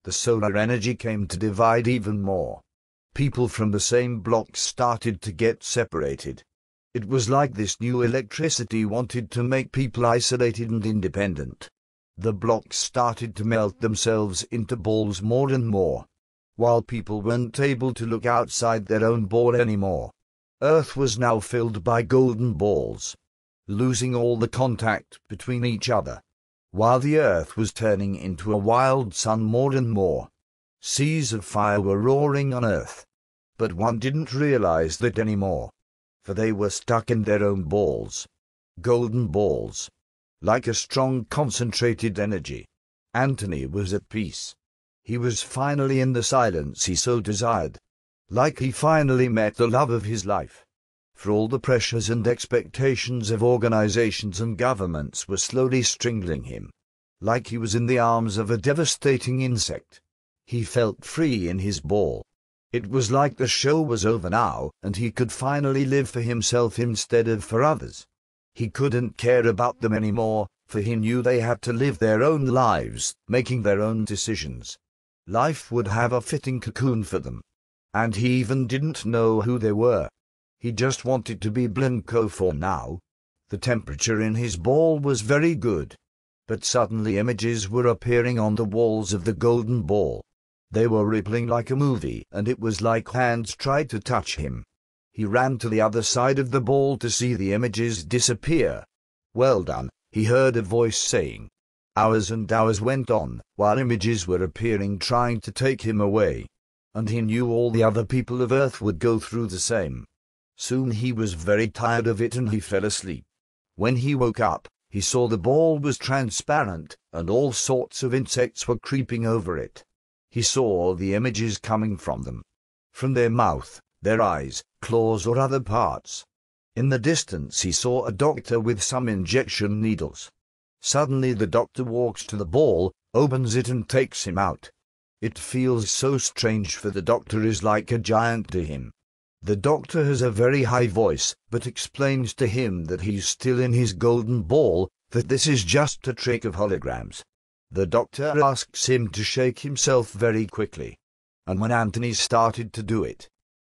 The solar energy came to divide even more. People from the same block started to get separated. It was like this new electricity wanted to make people isolated and independent. The blocks started to melt themselves into balls more and more, while people weren't able to look outside their own ball anymore. Earth was now filled by golden balls, losing all the contact between each other, while the earth was turning into a wild sun more and more. Seas of fire were roaring on earth, but one didn't realize that anymore, for they were stuck in their own balls, golden balls, like a strong concentrated energy. Anthony was at peace. He was finally in the silence he so desired, like he finally met the love of his life. For all the pressures and expectations of organizations and governments were slowly strangling him, like he was in the arms of a devastating insect. He felt free in his ball. It was like the show was over now, and he could finally live for himself instead of for others. He couldn't care about them anymore, for he knew they had to live their own lives, making their own decisions. Life would have a fitting cocoon for them, and he even didn't know who they were. He just wanted to be Blanco for now. The temperature in his ball was very good, but suddenly images were appearing on the walls of the golden ball. They were rippling like a movie, and it was like hands tried to touch him. He ran to the other side of the ball to see the images disappear. "Well done," he heard a voice saying. Hours and hours went on, while images were appearing trying to take him away, and he knew all the other people of Earth would go through the same. Soon he was very tired of it and he fell asleep. When he woke up, he saw the ball was transparent, and all sorts of insects were creeping over it. He saw the images coming from them, from their mouth, their eyes, claws or other parts. In the distance he saw a doctor with some injection needles. Suddenly the doctor walks to the ball, opens it and takes him out. It feels so strange, for the doctor is like a giant to him. The doctor has a very high voice, but explains to him that he's still in his golden ball, that this is just a trick of holograms. The doctor asks him to shake himself very quickly, and when Anthony started to do it,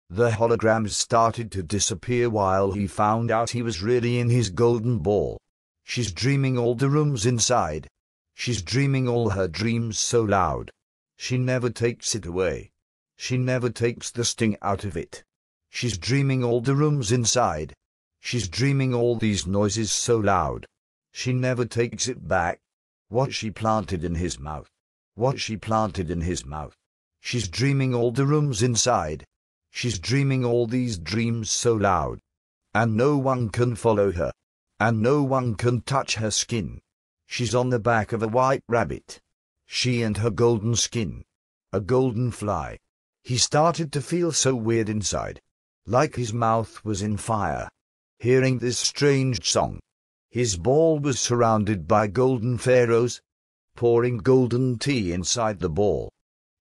the holograms started to disappear while he found out he was really in his golden ball. She's dreaming all the rooms inside. She's dreaming all her dreams so loud. She never takes it away. She never takes the sting out of it. She's dreaming all the rooms inside. She's dreaming all these noises so loud. She never takes it back. What she planted in his mouth. What she planted in his mouth. She's dreaming all the rooms inside. She's dreaming all these dreams so loud. And no one can follow her. And no one can touch her skin. She's on the back of a white rabbit. She and her golden skin. A golden fly. He started to feel so weird inside, like his mouth was in fire. Hearing this strange song, his ball was surrounded by golden pharaohs, pouring golden tea inside the ball.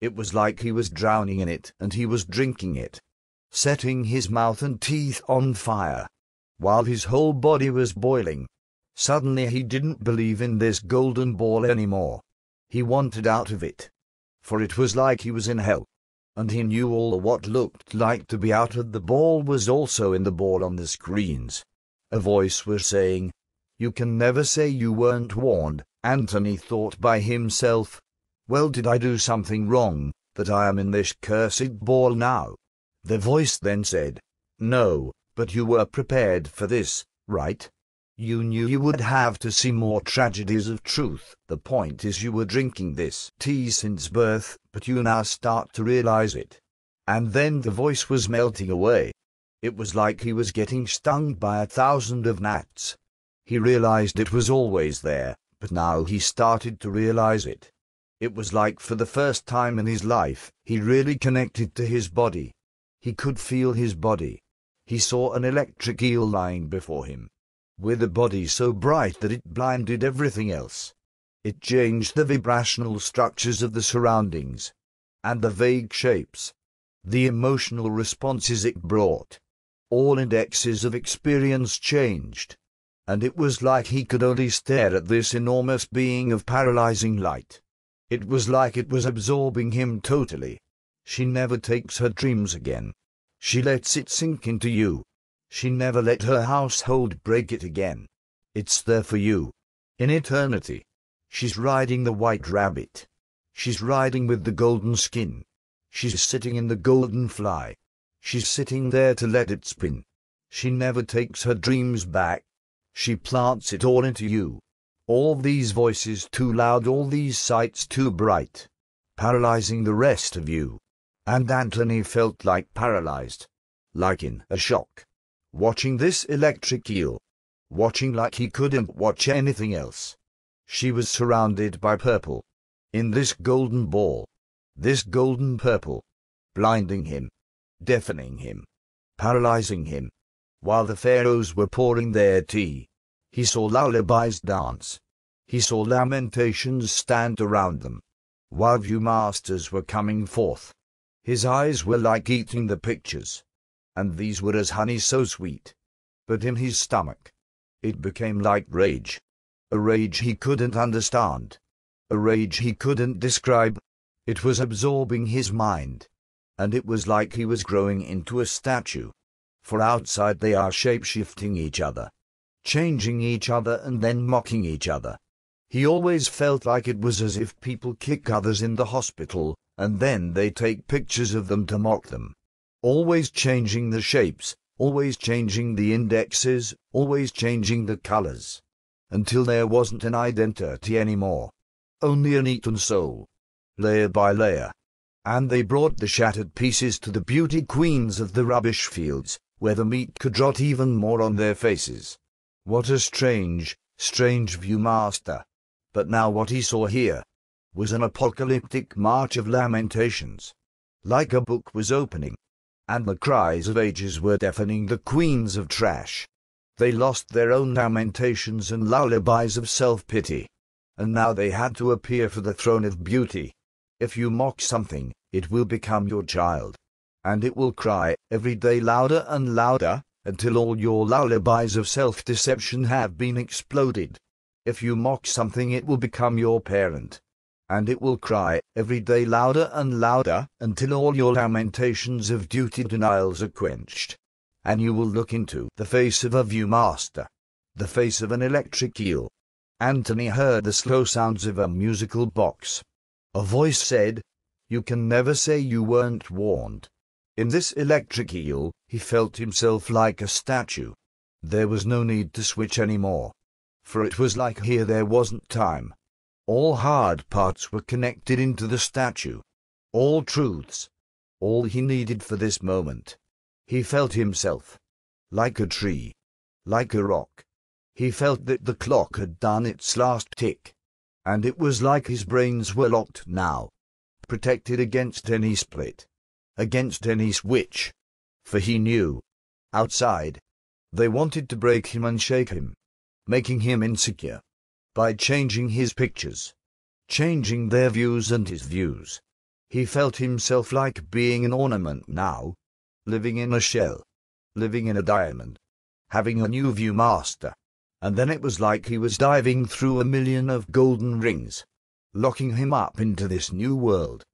It was like he was drowning in it and he was drinking it, setting his mouth and teeth on fire, while his whole body was boiling. Suddenly he didn't believe in this golden ball anymore. He wanted out of it, for it was like he was in hell, and he knew all what looked like to be out of the ball was also in the ball on the screens. A voice was saying, "You can never say you weren't warned." Anthony thought by himself, "Well, did I do something wrong, that I am in this cursed ball now?" The voice then said, "No, but you were prepared for this, right? You knew you would have to see more tragedies of truth. The point is you were drinking this tea since birth, but you now start to realize it." And then the voice was melting away. It was like he was getting stung by 1,000 of gnats. He realized it was always there, but now he started to realize it. It was like for the first time in his life, he really connected to his body. He could feel his body. He saw an electric eel lying before him, with a body so bright that it blinded everything else. It changed the vibrational structures of the surroundings, and the vague shapes, the emotional responses it brought. All indexes of experience changed, and it was like he could only stare at this enormous being of paralyzing light. It was like it was absorbing him totally. She never takes her dreams again. She lets it sink into you. She never let her household break it again. It's there for you. In eternity. She's riding the white rabbit. She's riding with the golden skin. She's sitting in the golden fly. She's sitting there to let it spin. She never takes her dreams back. She plants it all into you. All these voices too loud, all these sights too bright, paralyzing the rest of you. And Anthony felt like paralyzed, like in a shock, watching this electric eel, watching like he couldn't watch anything else. She was surrounded by purple, in this golden ball, this golden purple, blinding him, deafening him, paralyzing him. While the pharaohs were pouring their tea, he saw lullabies dance. He saw lamentations stand around them, while viewmasters were coming forth. His eyes were like eating the pictures, and these were as honey so sweet. But in his stomach, it became like rage. A rage he couldn't understand. A rage he couldn't describe. It was absorbing his mind, and it was like he was growing into a statue. For outside they are shape-shifting each other, changing each other and then mocking each other. He always felt like it was as if people kick others in the hospital, and then they take pictures of them to mock them. Always changing the shapes, always changing the indexes, always changing the colors, until there wasn't an identity anymore. Only an eaten soul, layer by layer. And they brought the shattered pieces to the beauty queens of the rubbish fields, where the meat could rot even more on their faces. What a strange, strange viewmaster. But now what he saw here was an apocalyptic march of lamentations. Like a book was opening, and the cries of ages were deafening the queens of trash. They lost their own lamentations and lullabies of self-pity, and now they had to appear for the throne of beauty. If you mock something, it will become your child, and it will cry every day louder and louder, until all your lullabies of self-deception have been exploded. If you mock something, it will become your parent, and it will cry every day louder and louder, until all your lamentations of duty denials are quenched. And you will look into the face of a viewmaster, the face of an electric eel. Anthony heard the slow sounds of a musical box. A voice said, "You can never say you weren't warned." In this electric eel, he felt himself like a statue. There was no need to switch anymore, for it was like here there wasn't time. All hard parts were connected into the statue. All truths. All he needed for this moment. He felt himself like a tree, like a rock. He felt that the clock had done its last tick, and it was like his brains were locked now, protected against any split, against any switch. For he knew, outside, they wanted to break him and shake him, making him insecure, by changing his pictures, changing their views and his views. He felt himself like being an ornament now, living in a shell, living in a diamond, having a new viewmaster. And then it was like he was diving through a million of golden rings, locking him up into this new world.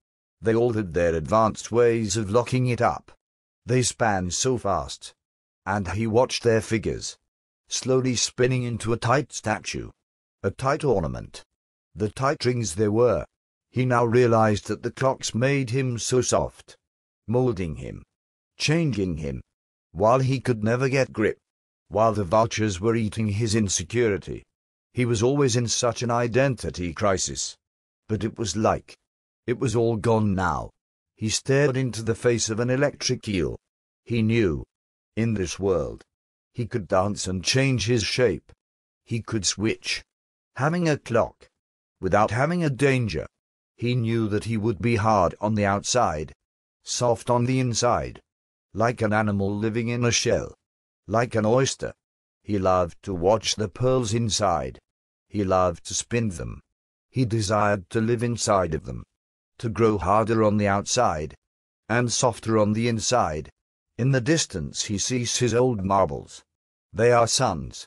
They all had their advanced ways of locking it up. They span so fast. And he watched their figures, slowly spinning into a tight statue, a tight ornament. The tight rings there were. He now realized that the clocks made him so soft, molding him, changing him, while he could never get grip. While the vultures were eating his insecurity. He was always in such an identity crisis. But it was all gone now. He stared into the face of an electric eel. He knew, in this world, he could dance and change his shape. He could switch. Having a clock, without having a danger. He knew that he would be hard on the outside, soft on the inside, like an animal living in a shell. Like an oyster. He loved to watch the pearls inside. He loved to spin them. He desired to live inside of them, to grow harder on the outside, and softer on the inside. In the distance he sees his old marbles. They are suns,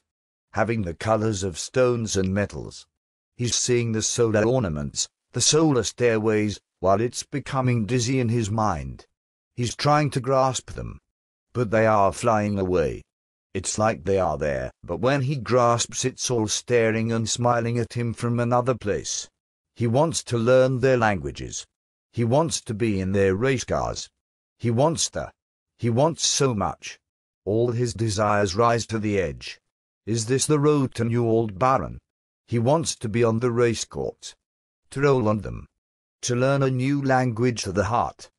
having the colors of stones and metals. He's seeing the solar ornaments, the solar stairways, while it's becoming dizzy in his mind. He's trying to grasp them, but they are flying away. It's like they are there, but when he grasps it's all staring and smiling at him from another place. He wants to learn their languages. He wants to be in their race cars. He wants so much. All his desires rise to the edge. Is this the road to New Old Baron? He wants to be on the race course, to roll on them, to learn a new language to the heart.